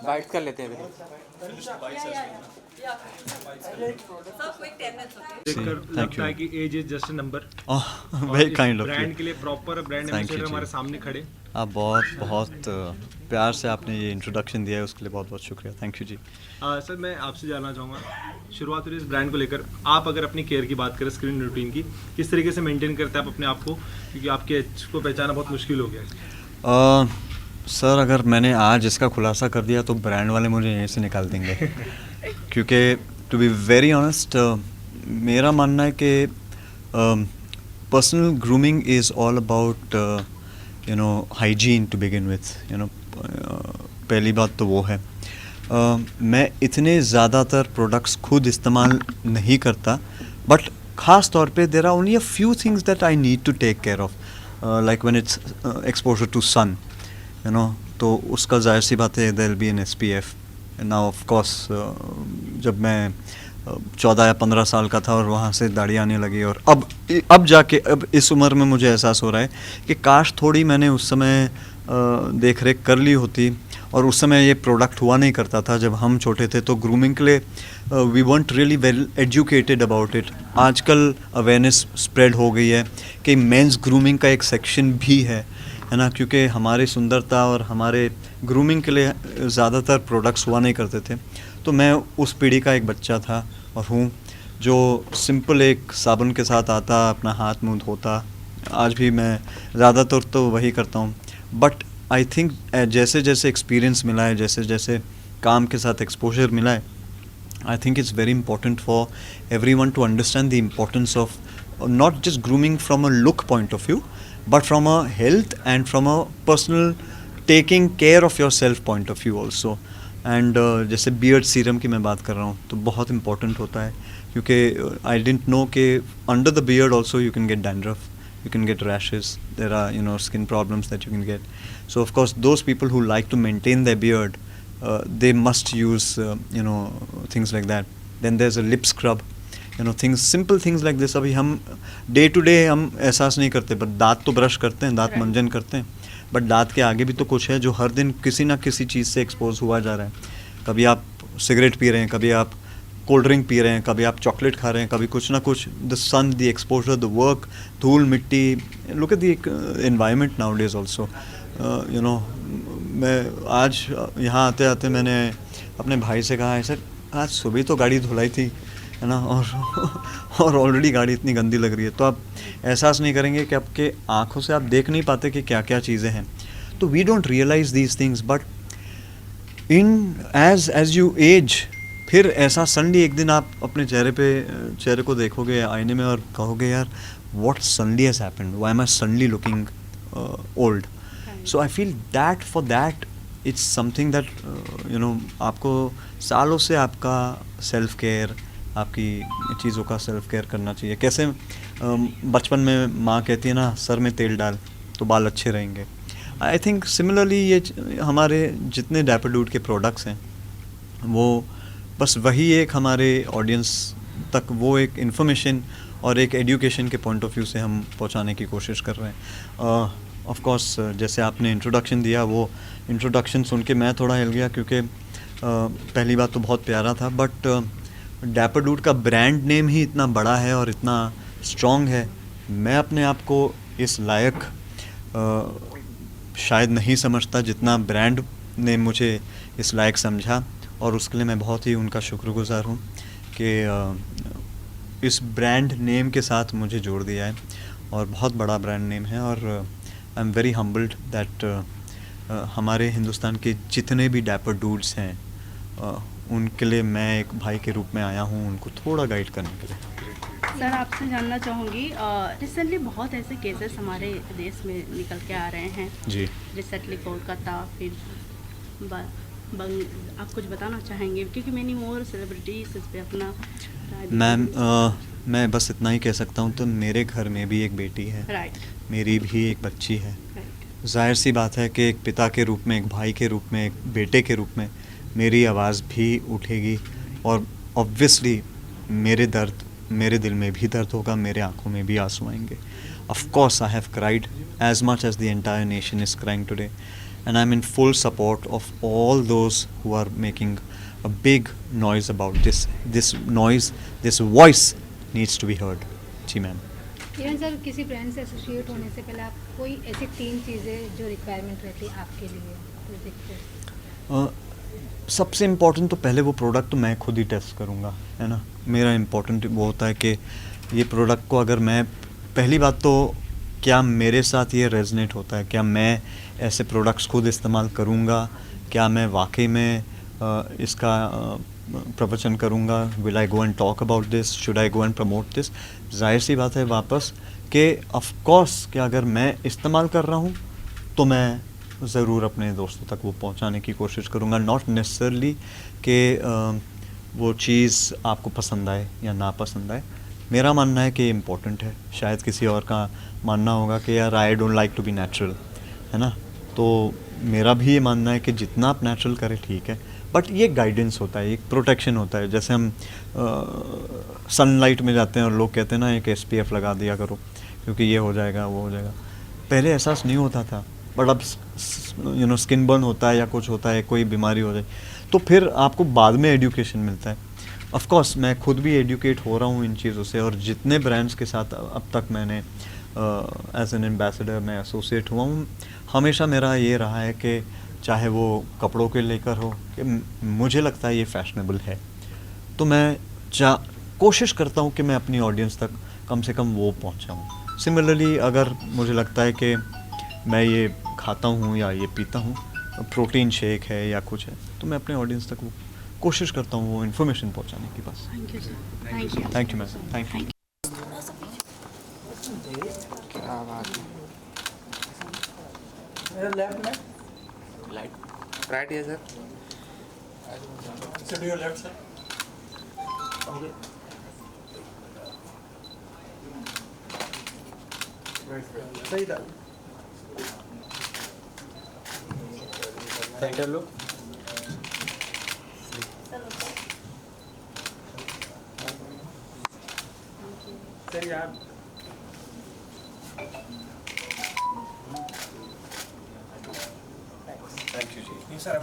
Bite कर लेते हैं देखकर लगता है कि age is just a number. Very kind of brand के लिए proper brand Thank you ambassador ji. हमारे सामने खड़े। आप बहुत प्यार से आपने ये इंट्रोडक्शन दिया है, उसके लिए बहुत बहुत शुक्रिया। थैंक यू जी। सर मैं आपसे जानना चाहूँगा, शुरुआत हुई इस ब्रांड को लेकर, आप अगर अपनी केयर की बात करें, स्क्रीन रूटीन की, किस तरीके से मेंटेन करते हैं आप अपने आप को, क्योंकि आपके एज को पहचाना बहुत मुश्किल हो गया है। सर अगर मैंने आज इसका खुलासा कर दिया तो ब्रांड वाले मुझे यहीं से निकाल देंगे क्योंकि टू बी वेरी ऑनेस्ट मेरा मानना है कि personal grooming is all about hygiene to begin with पहली बात तो वो है। मैं इतने ज़्यादातर प्रोडक्ट्स खुद इस्तेमाल नहीं करता, बट ख़ास तौर पे there are only a few things that I need to take care of, like when it's exposure to sun, तो उसका जाहिर सी बात है there will be an SPF। Now of course जब मैं 14 या 15 साल का था और वहाँ से दाढ़ी आने लगी, और अब जाके अब इस उम्र में मुझे एहसास हो रहा है कि काश थोड़ी मैंने उस समय देख रेख कर ली होती, और उस समय ये प्रोडक्ट हुआ नहीं करता था जब हम छोटे थे, तो ग्रूमिंग के लिए we want really well educated about it. आजकल अवेयरनेस स्प्रेड हो गई है कि मेंस ग्रूमिंग का एक सेक्शन भी है ना, क्योंकि हमारी सुंदरता और हमारे ग्रूमिंग के लिए ज़्यादातर प्रोडक्ट्स हुआ नहीं करते थे। तो मैं उस पीढ़ी का एक बच्चा था और हूँ जो सिंपल एक साबुन के साथ आता, अपना हाथ मुंह धोता। आज भी मैं ज़्यादातर तो वही करता हूँ, बट आई थिंक जैसे जैसे एक्सपीरियंस मिला है, जैसे जैसे काम के साथ एक्सपोजर मिला है, I think it's very important for everyone to understand the importance of not just grooming from a look point of view, but from a health and from a personal taking care of yourself point of view also. And जैसे beard serum की मैं बात कर रहा हूँ तो बहुत important होता है, क्योंकि आई डिडंट नो कि under the beard also you can get dandruff, you can get rashes, there are skin problems that you can get. So of course those people who like to maintain their beard, they must use things like that. Then there's a lip scrub, things, simple things like this. अभी हम day to day हम एहसास नहीं करते, but दांत तो brush करते हैं, दांत मंजन करते हैं, बट दांत के आगे भी तो कुछ है जो हर दिन किसी ना किसी चीज़ से एक्सपोज हुआ जा रहा है। कभी आप सिगरेट पी रहे हैं, कभी आप कोल्ड ड्रिंक पी रहे हैं, कभी आप चॉकलेट खा रहे हैं, कभी कुछ ना कुछ, the sun, the exposure, the work, धूल मिट्टी, look at the environment nowadays also. मैं आज यहाँ आते आते मैंने अपने भाई से कहा, ऐसा आज सुबह तो गाड़ी धुलाई थी, है ना, और ऑलरेडी गाड़ी इतनी गंदी लग रही है। तो आप एहसास नहीं करेंगे कि आपके आँखों से आप देख नहीं पाते कि क्या क्या चीज़ें हैं। तो we don't realize these things, but as you age, फिर ऐसा सडनली एक दिन आप अपने चेहरे को देखोगे आईने में और कहोगे, यार what suddenly has happened, why am I suddenly looking old. So I feel that for that it's something that आपको सालों से आपका सेल्फ केयर, आपकी चीज़ों का सेल्फ केयर करना चाहिए। कैसे बचपन में माँ कहती है ना, सर में तेल डाल तो बाल अच्छे रहेंगे। आई थिंक सिमिलरली ये हमारे जितने डैपर डूड के प्रोडक्ट्स हैं, वो बस वही एक हमारे ऑडियंस तक वो एक इन्फॉर्मेशन और एक एजुकेशन के पॉइंट ऑफ व्यू से हम पहुंचाने की कोशिश कर रहे हैं। ऑफ कोर्स जैसे आपने इंट्रोडक्शन दिया, वो इंट्रोडक्शन सुन के मैं थोड़ा हिल गया, क्योंकि पहली बात तो बहुत प्यारा था, बट डैपर डूड का ब्रांड नेम ही इतना बड़ा है और इतना स्ट्रॉन्ग है। मैं अपने आप को इस लायक शायद नहीं समझता जितना ब्रांड ने मुझे इस लायक समझा, और उसके लिए मैं बहुत ही उनका शुक्रगुजार हूँ कि इस ब्रांड नेम के साथ मुझे जोड़ दिया है, और बहुत बड़ा ब्रांड नेम है। और I am very humbled that हमारे हिंदुस्तान के जितने भी डैपर डूड्स हैं, उनके लिए मैं एक भाई के रूप में आया हूँ, उनको थोड़ा गाइड करने के लिए। सर आपसे जानना चाहूँगी, रिसेंटली बहुत ऐसे केसेस हमारे देश में निकल के आ रहे हैं जी। रिसेंटली कोलकाता, फिर आप कुछ बताना चाहेंगे, क्योंकि मैनी मोर सेलिब्रिटीज इस पे अपना मैम मैं बस इतना ही कह सकता हूँ, तो मेरे घर में भी एक बेटी है, राइट, मेरी भी एक बच्ची है। राइट, जाहिर सी बात है कि एक पिता के रूप में, एक भाई के रूप में, एक बेटे के रूप में मेरी आवाज़ भी उठेगी, और ऑब्वियसली मेरे दिल में भी दर्द होगा, मेरे आंखों में भी आंसू आएंगे। Of course I have cried as much as the entire nation is crying today, and I'm in full support of all those who are making a big noise about this. This noise, this voice needs to be heard. जी ma'am. Kiran sir, किसी brand से associate होने से पहले आप कोई ऐसी 3 चीज़ें जो रिक्वायरमेंट रहती है आपके लिए तो देखते हैं? सबसे इम्पोर्टेंट तो पहले वो प्रोडक्ट तो मैं खुद ही टेस्ट करूँगा, है ना. मेरा इम्पोर्टेंट वो होता है कि ये प्रोडक्ट को अगर मैं, पहली बात तो क्या मेरे साथ ये रेजनेट होता है, क्या मैं ऐसे प्रोडक्ट्स खुद इस्तेमाल करूँगा, क्या मैं वाकई में इसका प्रवचन करूँगा, will I go and talk about this, should I go and promote this. जाहिर सी बात है वापस कि ऑफ कोर्स कि अगर मैं इस्तेमाल कर रहा हूँ तो मैं ज़रूर अपने दोस्तों तक वो पहुँचाने की कोशिश करूँगा. नॉट नेसेसरली कि वो चीज़ आपको पसंद आए या ना पसंद आए. मेरा मानना है कि इम्पोर्टेंट है. शायद किसी और का मानना होगा कि यार I don't like to be natural, है ना. तो मेरा भी ये मानना है कि जितना आप नेचुरल करें ठीक है, बट ये गाइडेंस होता है, एक प्रोटेक्शन होता है. जैसे हम सनलाइट में जाते हैं और लोग कहते हैं ना एक SPF लगा दिया करो क्योंकि ये हो जाएगा वो हो जाएगा. पहले एहसास नहीं होता था, बट अब स्किन बर्न होता है या कुछ होता है, कोई बीमारी हो जाए तो फिर आपको बाद में एजुकेशन मिलता है. ऑफ कोर्स मैं खुद भी एजुकेट हो रहा हूँ इन चीज़ों से, और जितने ब्रांड्स के साथ अब तक मैंने एज एन एम्बेसडर मैं एसोसिएट हुआ हूँ, हमेशा मेरा ये रहा है कि चाहे वो कपड़ों के लेकर हो, कि मुझे लगता है ये फैशनेबल है तो मैं कोशिश करता हूँ कि मैं अपनी ऑडियंस तक कम से कम वो पहुँचाऊँ. सिमिलरली अगर मुझे लगता है कि मैं ये खाता हूँ या ये पीता हूँ, प्रोटीन शेक है या कुछ है, तो मैं अपने ऑडियंस तक वो कोशिश करता हूँ वो इन्फॉर्मेशन पहुँचाने की. बस. Thank you sir. Thank you. Thank you ma'am. Thank you. क्या बात है. लेफ्ट में लाइट राइट है sir. Sit your left sir. सही था. सेंटर लो. सर यार थैंक यू जी. सर